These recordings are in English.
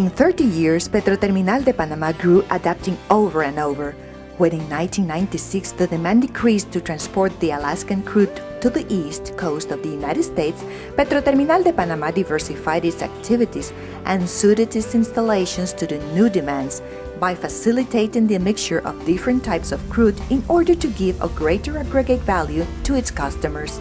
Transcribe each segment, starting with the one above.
In 30 years, Petroterminal de Panama grew, adapting over and over. When in 1996 the demand decreased to transport the Alaskan crude to the east coast of the United States, Petroterminal de Panama diversified its activities and suited its installations to the new demands by facilitating the mixture of different types of crude in order to give a greater aggregate value to its customers.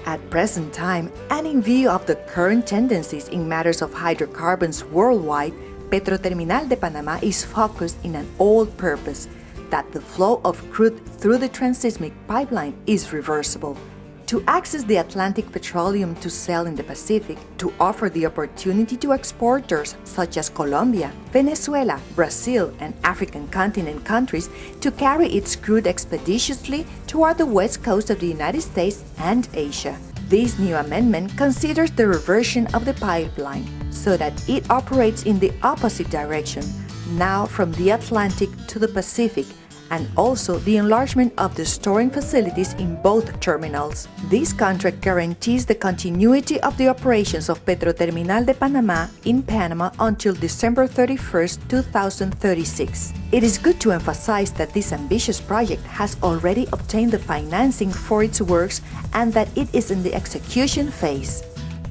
At present time, and in view of the current tendencies in matters of hydrocarbons worldwide, Petroterminal de Panama is focused in an old purpose, that the flow of crude through the transseismic pipeline is reversible. To access the Atlantic petroleum to sell in the Pacific, to offer the opportunity to exporters such as Colombia, Venezuela, Brazil, and African continent countries to carry its crude expeditiously toward the west coast of the United States and Asia. This new amendment considers the reversion of the pipeline so that it operates in the opposite direction, now from the Atlantic to the Pacific, and also the enlargement of the storing facilities in both terminals. This contract guarantees the continuity of the operations of Petroterminal de Panama in Panama until December 31, 2036. It is good to emphasize that this ambitious project has already obtained the financing for its works and that it is in the execution phase.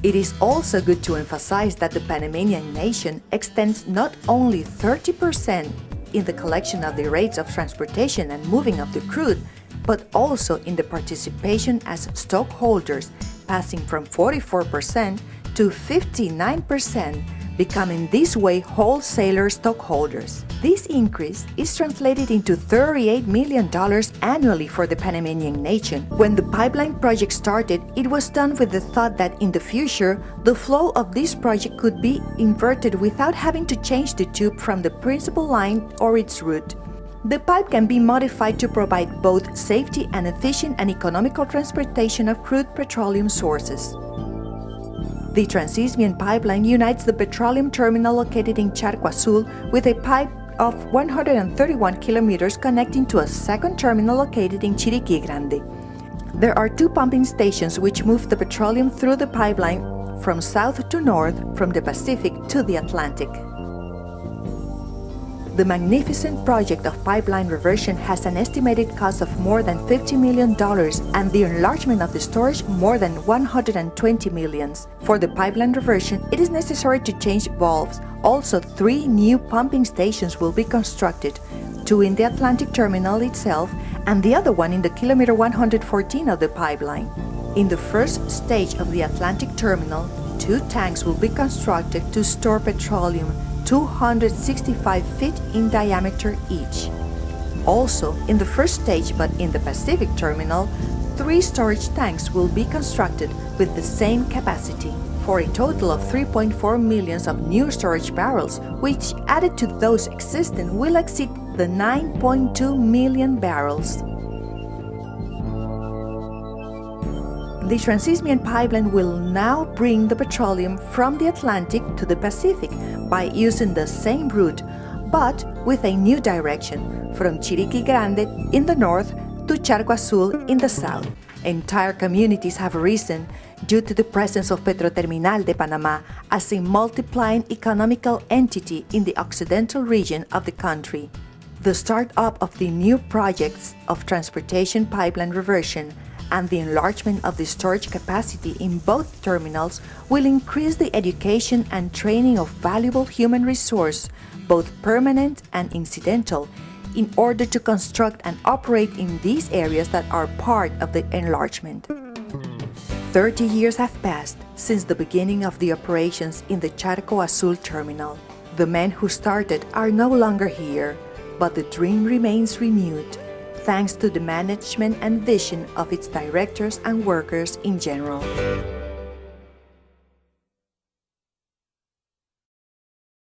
It is also good to emphasize that the Panamanian nation extends not only 30% in the collection of the rates of transportation and moving of the crude, but also in the participation as stockholders, passing from 44% to 59%, becoming this way wholesaler stockholders. This increase is translated into $38 million annually for the Panamanian nation. When the pipeline project started, it was done with the thought that in the future, the flow of this project could be inverted without having to change the tube from the principal line or its route. The pipe can be modified to provide both safety and efficient and economical transportation of crude petroleum sources. The Transismian pipeline unites the petroleum terminal located in Charco Azul with a pipe of 131 kilometers connecting to a second terminal located in Chiriquí Grande. There are two pumping stations which move the petroleum through the pipeline from south to north, from the Pacific to the Atlantic. The magnificent project of pipeline reversion has an estimated cost of more than $50 million and the enlargement of the storage more than $120 million. For the pipeline reversion, it is necessary to change valves. Also, 3 new pumping stations will be constructed, 2 in the Atlantic terminal itself and the other one in the kilometer 114 of the pipeline. In the first stage of the Atlantic terminal, 2 tanks will be constructed to store petroleum 265 feet in diameter each. Also, in the first stage but in the Pacific terminal, 3 storage tanks will be constructed with the same capacity, for a total of 3.4 million of new storage barrels, which added to those existing will exceed the 9.2 million barrels. The Transismian pipeline will now bring the petroleum from the Atlantic to the Pacific by using the same route, but with a new direction, from Chiriquí Grande in the north to Charco Azul in the south. Entire communities have arisen due to the presence of Petroterminal de Panama as a multiplying economical entity in the occidental region of the country. The start-up of the new projects of transportation pipeline reversion and the enlargement of the storage capacity in both terminals will increase the education and training of valuable human resource, both permanent and incidental, in order to construct and operate in these areas that are part of the enlargement. 30 years have passed since the beginning of the operations in the Charco Azul terminal. The men who started are no longer here, but the dream remains renewed, thanks to the management and vision of its directors and workers in general.